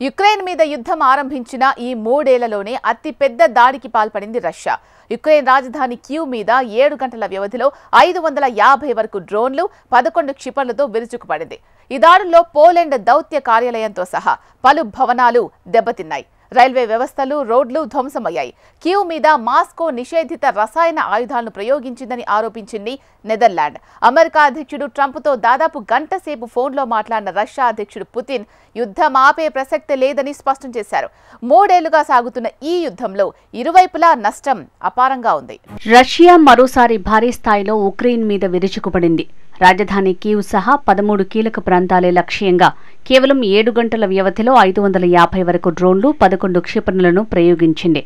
Ukraine మీద యుద్ధం ఆరంభించిన ఈ 3 ఏళ్లలోనే అతి పెద్ద దాడికి పాల్పడింది రష్యా. యుక్రెయిన్ రాజధాని కీవ్ మీద 7 గంటల వ్యవధిలో 550 వరకు డ్రోన్లు, 11 క్షిపణులతో విరుచుకుపడింది. ఈ దాడుల్లో పోలాండ్ దౌత్య కార్యాలయంతో సహా పలు భవనాలు దెబ్బతిన్నాయి. రైల్వే వ్యవస్థలు, రోడ్లు ధ్వంసమయ్యాయి. కీవ్ మీద మాస్కో నిషేధిత రసాయన ఆయుధాలను ప్రయోగించిందని ఆరోపించింది నెదర్లాండ్. అమెరికా అధ్యక్షుడు ట్రంప్తో దాదాపు గంట సేపు ఫోన్లో మాట్లాడిన రష్యా అధ్యక్షుడు పుతిన్ యుద్ధం ఆపే ప్రసక్తే లేదని స్పష్టం చేశారు. 3 ఏళ్లుగా సాగుతున్న ఈ యుద్ధంలో ఇరువైపులా నష్టం అపారంగా ఉంది. రష్యా మరోసారి భారీ స్థాయిలో ఉక్రెయిన్ మీద విరుచుకుపడింది. రాజధాని కీవ్ సహా 13 కీలక ప్రాంతాలే లక్ష్యంగా కేవలం 7 గంటల వ్యవధిలో 550 వరకు డ్రోన్లు, 11 క్షిపణులను ప్రయోగించింది.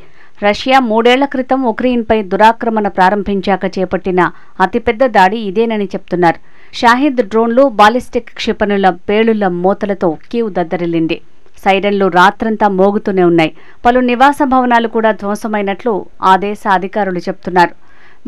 రష్యా 3 ఏళ్ల క్రితం ఉక్రెయిన్పై దురాక్రమణ ప్రారంభించాక చేపట్టిన అతిపెద్ద దాడి ఇదేనని చెప్తున్నారు. షాహిద్ డ్రోన్లు, బాలిస్టిక్ క్షిపణుల పేలుళ్ల మోతలతో కీవ్ దద్దరిల్లింది. సైరన్లు రాత్రంతా మోగుతూనే ఉన్నాయి. పలు నివాస భవనాలు కూడా ధ్వంసమైనట్లు ఆ దేశ అధికారులు చెప్తున్నారు.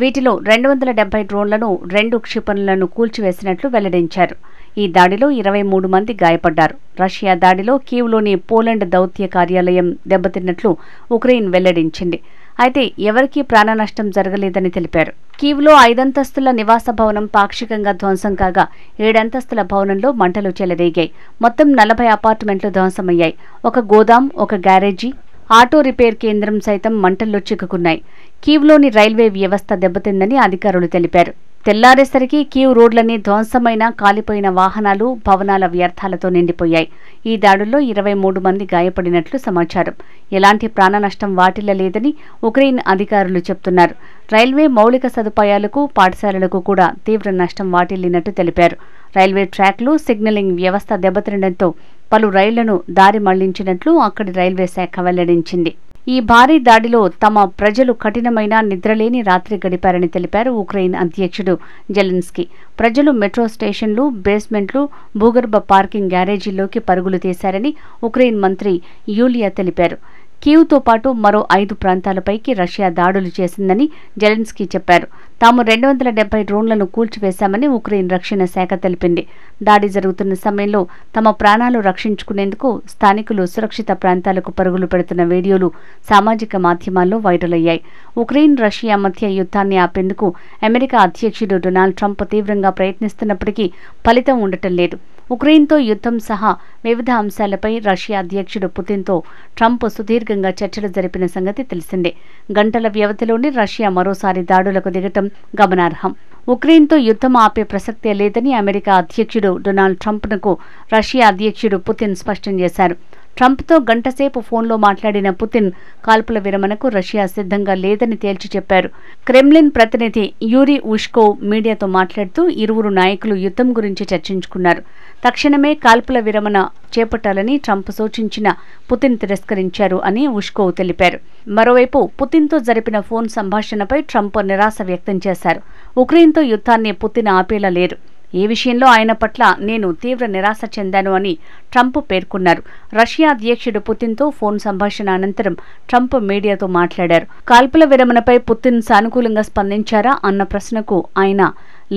వీటిలో 270 డ్రోన్లను, 2 క్షిపణులను కూల్చివేసినట్లు వెల్లడించారు. ఈ దాడిలో 23 మంది గాయపడ్డారు. రష్యా దాడిలో కీవ్లోని పోలాండ్ దౌత్య కార్యాలయం దెబ్బతిన్నట్లు ఉక్రెయిన్ వెల్లడించింది. అయితే ఎవరికీ ప్రాణనష్టం జరగలేదని తెలిపారు. కీవ్లో 5 అంతస్తుల నివాస భవనం పాక్షికంగా ధ్వంసం కాగా 7 అంతస్తుల భవనంలో మంటలు చెలరేగాయి. మొత్తం 40 అపార్ట్మెంట్లు ధ్వంసమయ్యాయి. ఒక గోదాం, ఒక గ్యారేజీ, ఆటో రిపేర్ కేంద్రం సైతం మంటల్లో చిక్కుకున్నాయి. కీవ్లోని రైల్వే వ్యవస్థ దెబ్బతిందని అధికారులు తెలిపారు. తెల్లారేసరికి కీవ్ రోడ్లన్నీ ధ్వంసమైన, కాలిపోయిన వాహనాలు, భవనాల వ్యర్థాలతో నిండిపోయాయి. ఈ దాడుల్లో 23 మంది గాయపడినట్లు సమాచారం. ఎలాంటి ప్రాణనష్టం వాటిల్లలేదని ఉక్రెయిన్ అధికారులు చెప్తున్నారు. రైల్వే మౌలిక సదుపాయాలకు, పాఠశాలలకు కూడా తీవ్ర నష్టం వాటిల్లినట్టు తెలిపారు. రైల్వే ట్రాక్లు, సిగ్నలింగ్ వ్యవస్థ దెబ్బతినడంతో పలు రైళ్లను దారి మళ్లించినట్లు అక్కడి రైల్వే శాఖ వెల్లడించింది. ఈ భారీ దాడిలో తమ ప్రజలు కఠినమైన నిద్రలేని రాత్రి గడిపారని తెలిపారు ఉక్రెయిన్ అధ్యక్షుడు జెలెన్స్కీ. ప్రజలు మెట్రో స్టేషన్లు, బేస్మెంట్లు, భూగర్భ పార్కింగ్ గ్యారేజీల్లోకి పరుగులు తీశారని ఉక్రెయిన్ మంత్రి యూలియా తెలిపారు. కీవ్తో పాటు మరో 5 ప్రాంతాలపైకి రష్యా దాడులు చేసిందని జెలెన్స్కీ చెప్పారు. తాము 270 డ్రోన్లను కూల్చివేశామని ఉక్రెయిన్ రక్షణ శాఖ తెలిపింది. దాడి జరుగుతున్న సమయంలో తమ ప్రాణాలు రక్షించుకునేందుకు స్థానికులు సురక్షిత ప్రాంతాలకు పరుగులు పెడుతున్న వీడియోలు సామాజిక మాధ్యమాల్లో వైరల్ అయ్యాయి. ఉక్రెయిన్, రష్యా మధ్య యుద్ధాన్ని ఆపేందుకు అమెరికా అధ్యక్షుడు డొనాల్డ్ ట్రంప్ తీవ్రంగా ప్రయత్నిస్తున్నప్పటికీ ఫలితం ఉండటం లేదు. ఉక్రెయిన్తో యుద్ధం సహా వివిధ అంశాలపై రష్యా అధ్యక్షుడు పుతిన్తో ట్రంప్ సుదీర్ఘంగా చర్చలు జరిపిన సంగతి తెలిసిందే. గంటల వ్యవధిలోనే రష్యా మరోసారి దాడులకు దిగటం గమనార్హం. ఉక్రెయిన్తో యుద్ధం ఆపే ప్రసక్తే లేదని అమెరికా అధ్యక్షుడు డొనాల్డ్ ట్రంప్ను రష్యా అధ్యక్షుడు పుతిన్ స్పష్టం చేశారు. ట్రంప్తో గంటసేపు ఫోన్లో మాట్లాడిన పుతిన్ కాల్పుల విరమణకు రష్యా సిద్ధంగా లేదని తేల్చి చెప్పారు. క్రెమ్లిన్ ప్రతినిధి యూరీ ఉష్కోవ్ మీడియాతో మాట్లాడుతూ ఇరువురు నాయకులు యుద్ధం గురించి చర్చించుకున్నారు. తక్షణమే కాల్పుల విరమణ చేపట్టాలని ట్రంప్ సూచించిన పుతిన్ తిరస్కరించారు అని ఉష్కోవ్ తెలిపారు. మరోవైపు పుతిన్తో జరిపిన ఫోన్ సంభాషణపై ట్రంప్ నిరాశ వ్యక్తం చేశారు. ఉక్రెయిన్తో యుద్ధాన్ని పుతిన్ ఆపేలా లేరు. ఈ విషయంలో ఆయన పట్ల నేను తీవ్ర నిరాశ చెందాను అని ట్రంప్ పేర్కొన్నారు. రష్యా అధ్యక్షుడు పుతిన్తో ఫోన్ సంభాషణ అనంతరం ట్రంప్ మీడియాతో మాట్లాడారు. కాల్పుల విరమణపై పుతిన్ సానుకూలంగా స్పందించారా అన్న ప్రశ్నకు ఆయన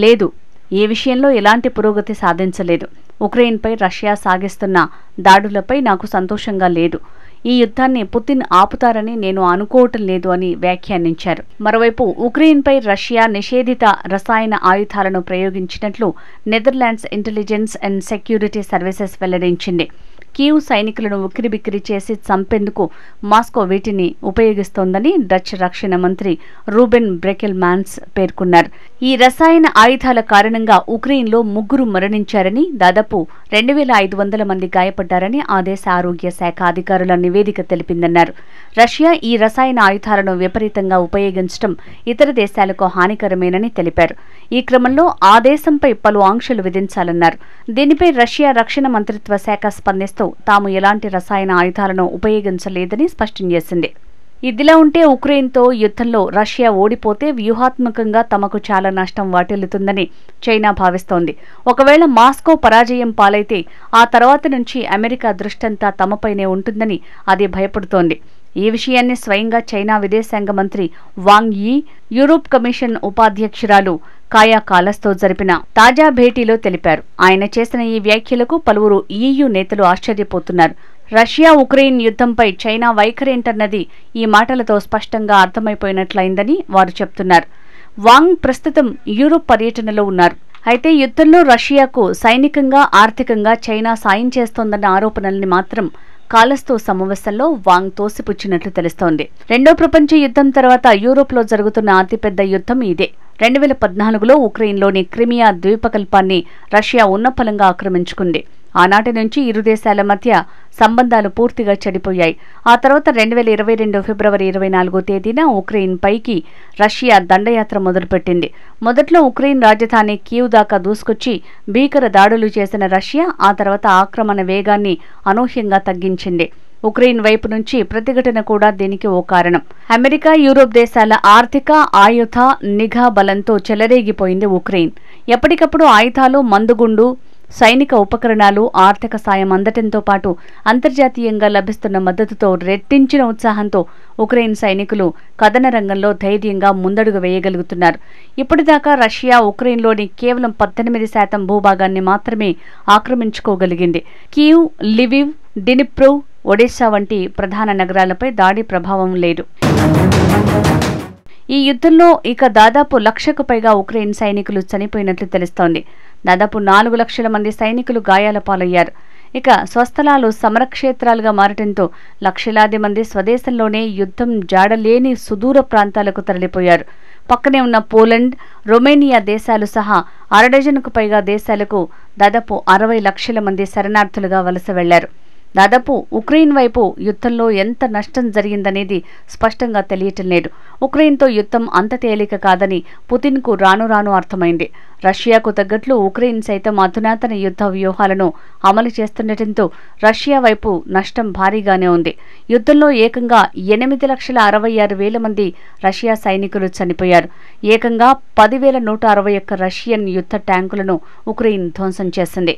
లేదు, ఈ విషయంలో ఎలాంటి పురోగతి సాధించలేదు. ఉక్రెయిన్పై రష్యా సాగిస్తున్న దాడులపై నాకు సంతోషంగా లేదు. ఈ యుద్ధాన్ని పుతిన్ ఆపుతారని నేను అనుకోవటం లేదు అని వ్యాఖ్యానించారు. మరోవైపు ఉక్రెయిన్పై రష్యా నిషేధిత రసాయన ఆయుధాలను ప్రయోగించినట్లు Netherlands intelligence and security services వెల్లడించింది. కీవ్ సైనికులను ఉక్కిరిబిక్కిరి చేసి చంపేందుకు మాస్కో వీటిని ఉపయోగిస్తోందని డచ్ రక్షణ మంత్రి రూబెన్ బ్రెకెల్మాన్స్ పేర్కొన్నారు. ఈ రసాయన ఆయుధాల కారణంగా ఉక్రెయిన్లో 3 మరణించారని, దాదాపు 2500 మంది గాయపడ్డారని ఆ దేశ ఆరోగ్య శాఖ అధికారుల నివేదిక తెలిపిందన్నారు. రష్యా ఈ రసాయన ఆయుధాలను విపరీతంగా ఉపయోగించడం ఇతర దేశాలకు హానికరమేనని తెలిపారు. ఈ క్రమంలో ఆ దేశంపై పలు ఆంక్షలు విధించాలన్నారు. దీనిపై రష్యా రక్షణ మంత్రిత్వ శాఖ స్పందిస్తూ తాము ఎలాంటి రసాయన ఆయుధాలను ఉపయోగించలేదని స్పష్టం చేసింది. ఇదిలా ఉంటే ఉక్రెయిన్తో యుద్ధంలో రష్యా ఓడిపోతే వ్యూహాత్మకంగా తమకు చాలా నష్టం వాటిల్లుతుందని చైనా భావిస్తోంది. ఒకవేళ మాస్కో పరాజయం పాలైతే ఆ తర్వాత నుంచి అమెరికా దృష్టంతా తమపైనే ఉంటుందని అది భయపడుతోంది. ఈ విషయాన్ని స్వయంగా చైనా విదేశాంగ మంత్రి వాంగ్ యీ, యూరోప్ కమిషన్ ఉపాధ్యక్షురాలు కాయా కాలస్తో జరిపిన తాజా భేటీలో తెలిపారు. ఆయన చేసిన ఈ వ్యాఖ్యలకు పలువురు EU నేతలు ఆశ్చర్యపోతున్నారు. రష్యా ఉక్రెయిన్ యుద్ధంపై చైనా వైఖరేంటన్నది ఈ మాటలతో స్పష్టంగా అర్థమైపోయినట్లయిందని వారు చెప్తున్నారు. వాంగ్ ప్రస్తుతం యూరోప్ పర్యటనలో ఉన్నారు. అయితే యుద్ధంలో రష్యాకు సైనికంగా, ఆర్థికంగా చైనా సాయం చేస్తోందన్న ఆరోపణల్ని మాత్రం కాలస్తో సమావేశంలో వాంగ్ తోసిపుచ్చినట్లు తెలుస్తోంది. రెండో ప్రపంచ యుద్ధం తర్వాత యూరోప్లో జరుగుతున్న అతిపెద్ద యుద్ధం ఇదే. 2014లో ఉక్రెయిన్లోని క్రిమియా ద్వీపకల్పాన్ని రష్యా ఉన్నపలంగా ఆక్రమించుకుంది. ఆనాటి నుంచి ఇరు దేశాల మధ్య సంబంధాలు పూర్తిగా చెడిపోయాయి. ఆ తర్వాత 2022 ఫిబ్రవరి 24వ తేదీన ఉక్రెయిన్ పైకి రష్యా దండయాత్ర మొదలుపెట్టింది. మొదట్లో ఉక్రెయిన్ రాజధాని కీవ్ దాకా దూసుకొచ్చి భీకర దాడులు చేసిన రష్యా ఆ తర్వాత ఆక్రమణ వేగాన్ని అనూహ్యంగా తగ్గించింది. ఉక్రెయిన్ వైపు నుంచి ప్రతిఘటన కూడా దీనికి ఓ కారణం. అమెరికా, యూరోప్ దేశాల ఆర్థిక, ఆయుధ, నిఘా బలంతో చెలరేగిపోయింది ఉక్రెయిన్. ఎప్పటికప్పుడు ఆయుధాలు, మందుగుండు, సైనిక ఉపకరణాలు, ఆర్థిక సాయం అందటంతో పాటు అంతర్జాతీయంగా లభిస్తున్న మద్దతుతో రెట్టించిన ఉత్సాహంతో ఉక్రెయిన్ సైనికులు కథన రంగంలో ధైర్యంగా ముందడుగు వేయగలుగుతున్నారు. ఇప్పటిదాకా రష్యా ఉక్రెయిన్లోని కేవలం 18% భూభాగాన్ని మాత్రమే ఆక్రమించుకోగలిగింది. కీవ్, లివివ్, డినిప్రో, ఒడెస్సా వంటి ప్రధాన నగరాలపై దాడి ప్రభావం లేదు. ఈ యుద్ధంలో ఇక దాదాపు 1,00,000కు పైగా ఉక్రెయిన్ సైనికులు చనిపోయినట్లు తెలుస్తోంది. దాదాపు 4 లక్షల మంది సైనికులు గాయాల పాలయ్యారు. ఇక స్వస్థలాలు సమరక్షేత్రాలుగా మారటంతో లక్షలాది మంది స్వదేశంలోనే యుద్ధం జాడలేని సుదూర ప్రాంతాలకు తరలిపోయారు. పక్కనే ఉన్న పోలండ్, రొమేనియా దేశాలు సహా 6 డజనుకు పైగా దేశాలకు దాదాపు 60 లక్షల మంది శరణార్థులుగా వలస వెళ్లారు. దాదాపు ఉక్రెయిన్ వైపు యుద్ధంలో ఎంత నష్టం జరిగిందనేది స్పష్టంగా తెలియటం లేదు. ఉక్రెయిన్తో యుద్ధం అంత తేలిక కాదని పుతిన్కు రాను రాను అర్థమైంది. రష్యాకు తగ్గట్లు ఉక్రెయిన్ సైతం అధునాతన యుద్ధ వ్యూహాలను అమలు చేస్తుండటంతో రష్యా వైపు నష్టం భారీగానే ఉంది. యుద్ధంలో ఏకంగా 8,66,000 మంది రష్యా సైనికులు చనిపోయారు. ఏకంగా 10,161 రష్యన్ యుద్ధ ట్యాంకులను ఉక్రెయిన్ ధ్వంసం చేసింది.